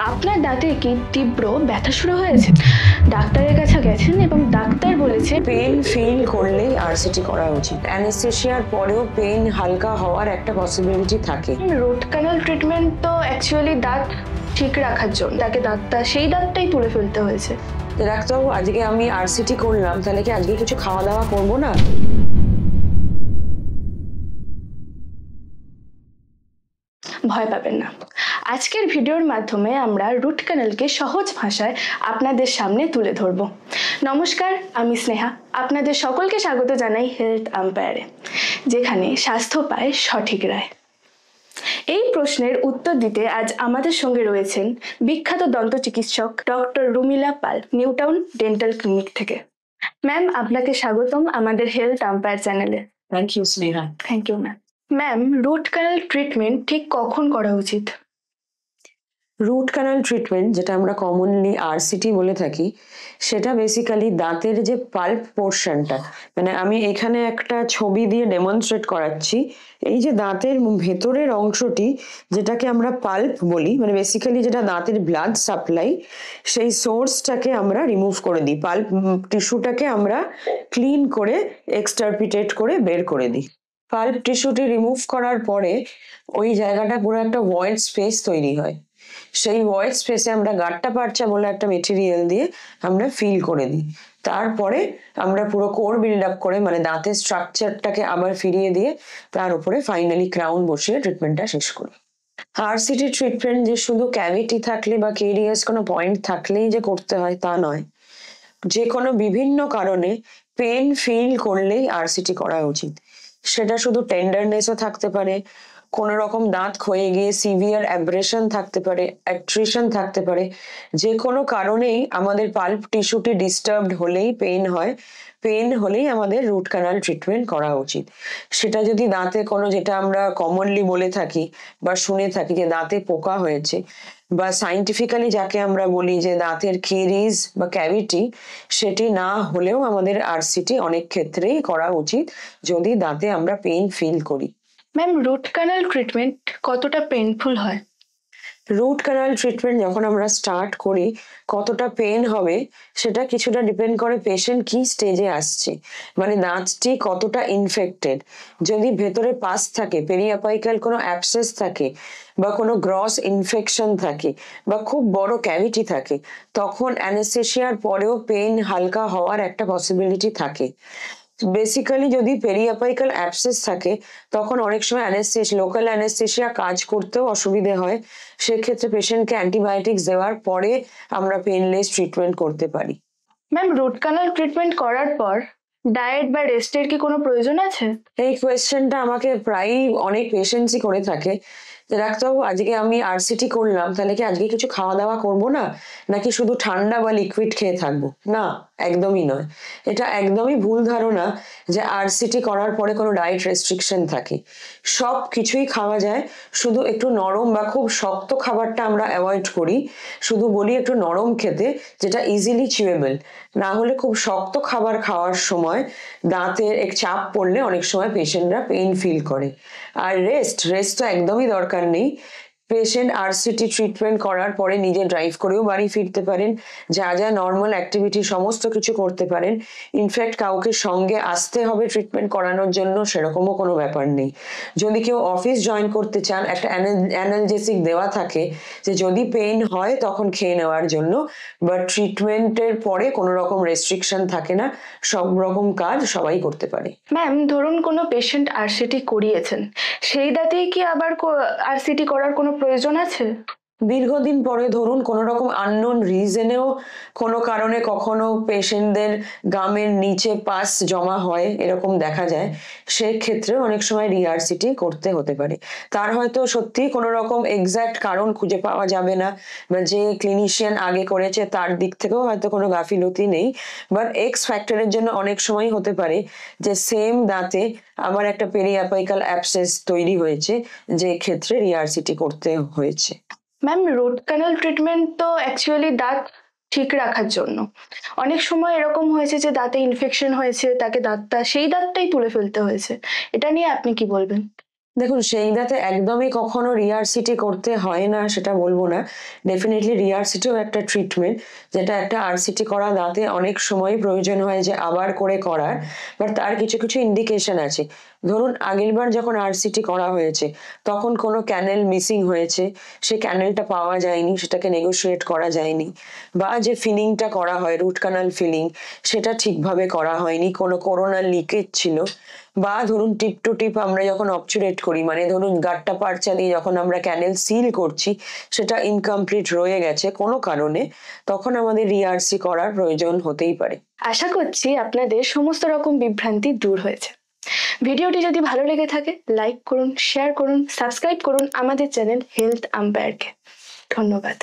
আপনার দাঁতে কি তীব্র ব্যথা শুরু হয়েছে? ডাক্তারের কাছে গেছেন এবং ডাক্তার বলেছে পেন ফিল করলেই আরসিটি করা উচিত। অ্যানেস্থেশিয়ার পরেও পেন হালকা হওয়ার একটা পসিবিলিটি থাকে। রুট ক্যানাল ট্রিটমেন্ট তো অ্যাকচুয়ালি দাঁত ঠিক রাখার জন্য, তাকে দাঁতটা সেই দাঁতটাই তুলে ফেলতে হয়েছে। ডাক্তারবাবু, আজকে আমি আরসিটি করলাম, তাহলে কি আজকে কিছু খাওয়া দাওয়া করবো না? ভয় পাবেন না। আজকের ভিডিওর মাধ্যমে আমরা রুট ক্যানালকে সহজ ভাষায় আপনাদের সামনে তুলে ধরব। নমস্কার, আমি স্নেহা। আপনাদের সকলকে স্বাগত জানাই হেলথ আম্পায়ারে, যেখানে স্বাস্থ্য পায় সঠিক রায়। এই প্রশ্নের উত্তর দিতে আজ আমাদের সঙ্গে রয়েছেন বিখ্যাত দন্ত চিকিৎসক doctor Rumila Pal, new town dental clinic থেকে। ম্যাম, আপনাকে স্বাগতম আমাদের হেলথ আম্পায়ার চ্যানেলে। Thank you Sneha. Thank you ma'am. Ma'am, root canal treatment ঠিক কখন করা উচিত? রুট ক্যানাল ট্রিটমেন্ট, যেটা আমরা কমনলি আরসিটি বলে থাকি, সেটা বেসিক্যালি দাঁতের যে পাল্প পোর্শনটা, মানে আমি এখানে একটা ছবি দিয়ে ডেমনস্ট্রেট করাচ্ছি। এই যে দাঁতের ভেতরের অংশটি, যেটাকে আমরা পাল্প বলি, মানে বেসিক্যালি যেটা দাঁতের ব্লাড সাপ্লাই, সেই সোর্সটাকে আমরা রিমুভ করে দিই। পাল্প টিস্যুটাকে আমরা ক্লিন করে এক্সটারপিটেট করে বের করে দিই। পাল্প টিস্যুটি রিমুভ করার পরে ওই জায়গাটা পুরো একটা ভয়েড স্পেস তৈরি হয়। সেই ভয়েড স্পেসে আমরা গাট্টা পারচা বলে একটা মেটেরিয়াল দিয়ে আমরা ফিল করে দিই। তারপরে আমরা পুরো কোর বিল্ড আপ করে, মানে দাঁতের স্ট্রাকচারটাকে আবার ফিরিয়ে দিয়ে তার উপরে ফাইনালি ক্রাউন বসিয়ে ট্রিটমেন্টটা শেষ করি। আরসিটি ট্রিটমেন্ট যে শুধু ক্যাভিটি থাকলে বা কেরিয়াস কোনো পয়েন্ট থাকলেই যে করতে হয় তা নয়। যে কোনো বিভিন্ন কারণে পেন ফিল করলেই আরসিটি করা উচিত। সেটা শুধু টেন্ডারনেসও থাকতে পারে, কোনো রকম দাঁত ক্ষয়ে গিয়ে সিভিয়ার অ্যাব্রেশন থাকতে পারে, অ্যাট্রিশন থাকতে পারে। যে কোনো কারণেই আমাদের পাল্প টিস্যুটি ডিস্টার্বড হলেই পেন হয়। পেন হলেই আমাদের রুট ক্যানাল ট্রিটমেন্ট করা উচিত। সেটা যদি দাঁতে কোনো, যেটা আমরা কমনলি বলে থাকি বা শুনে থাকি যে দাঁতে পোকা হয়েছে, বা সাইন্টিফিক্যালি যাকে আমরা বলি যে দাঁতের কেরিজ বা ক্যাভিটি, সেটি না হলেও আমাদের আরসিটি অনেক ক্ষেত্রেই করা উচিত যদি দাঁতে আমরা পেইন ফিল করি। ম্যাম, রুট ক্যানাল ট্রিটমেন্ট কতটা পেইনফুল হয়? রুট ক্যানাল ট্রিটমেন্ট যখন আমরা স্টার্ট করি, কতটা পেন হবে সেটা কিছুটা ডিপেন্ড করে পেশেন্ট কি স্টেজে আসছে, মানে দাঁতটি কতটা ইনফেক্টেড। যদি ভেতরে পাস থাকে, পেরিয়াপাইকাল কোনো অ্যাবসেস থাকে, বা কোনো গ্রস ইনফেকশন থাকে, বা খুব বড় ক্যাভিটি থাকে, তখন অ্যানেস্থেশিয়ার পরেও পেন হালকা হওয়ার একটা পসিবিলিটি থাকে। বেসিক্যালি যদি পেরিয়াপাইকাল অ্যাবসেস থাকে, তখন অনেক সময় লোকাল অ্যানেস্থেশিয়া কাজ করতেও অসুবিধে হয়। সেক্ষেত্রে পেশেন্টকে অ্যান্টিবায়োটিক্স দেওয়ার পরে আমরা পেনলেস ট্রিটমেন্ট করতে পারি। ম্যাম, রুট ক্যানাল ট্রিটমেন্ট করার পর ডায়েট বা রেস্টের কি কোনো প্রয়োজন আছে? এই কোয়েশ্চেনটা আমাকে প্রায়ই অনেক পেশেন্টসই করে থাকে যে ডাক্তারবাবু, আজকে আমি আরসিটি করলাম, তাহলে কি আজকে কিছু খাওয়া দাওয়া করবো না, নাকি শুধু ঠান্ডা বা লিকুইড খেয়ে থাকবো? না, একদমই নয়। এটা একদমই ভুল ধারণা যে আরসিটি করার পরে কোনো ডায়েট রেস্ট্রিকশন থাকে। সব কিছুই খাওয়া যায়, শুধু একটু নরম বা খুব শক্ত খাবারটা আমরা অ্যাভয়েড করি। শুধু বলি একটু নরম খেতে, যেটা ইজিলি চিউয়েবল। না হলে খুব শক্ত খাবার খাওয়ার সময় দাঁতের এক চাপ পড়লে অনেক সময় পেশেন্টরা পেইন ফিল করে। আর রেস্ট তো একদমই দরকার নেই। পেশেন্ট আরসিটি ট্রিটমেন্ট করার পরে নিজে ড্রাইভ করেও বাড়ি ফিরতে পারেন, যা যা নর্মাল অ্যাক্টিভিটি সমস্ত কিছু করতে পারেন। ইনফ্যাক্ট কাউকে সঙ্গে আসতে হবে ট্রিটমেন্ট করানোর জন্য সেরকমও কোনো ব্যাপার নেই। যদি কেউ অফিস জয়েন করতে চান, একটা অ্যানালজেসিক দেওয়া থাকে যে যদি পেইন হয় তখন খেয়ে নেওয়ার জন্য, বাট ট্রিটমেন্টের পরে কোনো রকম রেস্ট্রিকশন থাকে না, সব রকম কাজ সবাই করতে পারে। ম্যাম, ধরুন কোনো পেশেন্ট আরসিটি করিয়েছেন, সেই দাঁতেই কি আবার আরসিটি করার কোনো প্রয়োজন আছে? দীর্ঘদিন পরে ধরুন কোনো রকম আননোন রিজনেও কোনো কারণে কখনো পেশেন্টদের গামের নিচে পাস জমা হয়, এরকম দেখা যায়, সেক্ষেত্রেও অনেক সময় রিআরসিটি করতে হতে পারে। তার হয়তো সত্যি কোনো রকম এক্স্যাক্ট কারণ খুঁজে পাওয়া যাবে না, বা যে ক্লিনিশিয়ান আগে করেছে তার দিক থেকেও হয়তো কোনো গাফিলতি নেই, বাট এক্স ফ্যাক্টরের জন্য অনেক সময় হতে পারে যে সেম দাঁতে আবার একটা পেরিঅ্যাপাইকাল অ্যাবসেস তৈরি হয়েছে, যে ক্ষেত্রে রিআরসিটি করতে হয়েছে। ম্যাম, রুট ক্যানাল ট্রিটমেন্ট তো অ্যাকচুয়ালি দাঁত ঠিক রাখার জন্য। অনেক সময় এরকম হয়েছে যে দাঁতে ইনফেকশন হয়েছে, তাকে দাঁতটা সেই দাঁতটাই তুলে ফেলতে হয়েছে। এটা নিয়ে আপনি কি বলবেন? দেখুন, সেই দাঁতে একদমই কখনো রিআরসিটি করতে হয় না সেটা বলবো না। ডেফিনেটলি রিআরসিটিও একটা ট্রিটমেন্ট, যেটা একটা আরসিটি করা দাঁতে অনেক সময় প্রয়োজন হয় যে আবার করে করার। বাট তার কিছু কিছু ইন্ডিকেশন আছে। ধরুন, আগেরবার যখন আরসিটি করা হয়েছে তখন কোনো ক্যানেল মিসিং হয়েছে, সে ক্যানেলটা পাওয়া যায়নি, সেটাকে নেগোশিয়েট করা যায়নি, বা যে ফিলিংটা করা হয় রুট কানাল ফিলিং, সেটা ঠিকভাবে করা হয়নি, কোনো কোরোনাল লিকেজ ছিল, বা ধরুন টিপ টু টিপ আমরা যখন অবচুরেট করি, মানে ধরুন গাট্টা পারচা দিয়ে যখন আমরা ক্যানেল সিল করছি সেটা ইনকমপ্লিট রয়ে গেছে কোনো কারণে, তখন আমাদের রিআরসি করার প্রয়োজন হতেই পারে। আশা করছি আপনাদের সমস্ত রকম বিভ্রান্তি দূর হয়েছে। ভিডিওটি যদি ভালো লেগে থাকে লাইক করুন, শেয়ার করুন, সাবস্ক্রাইব করুন আমাদের চ্যানেল হেলথ আম্পায়ারকে। ধন্যবাদ।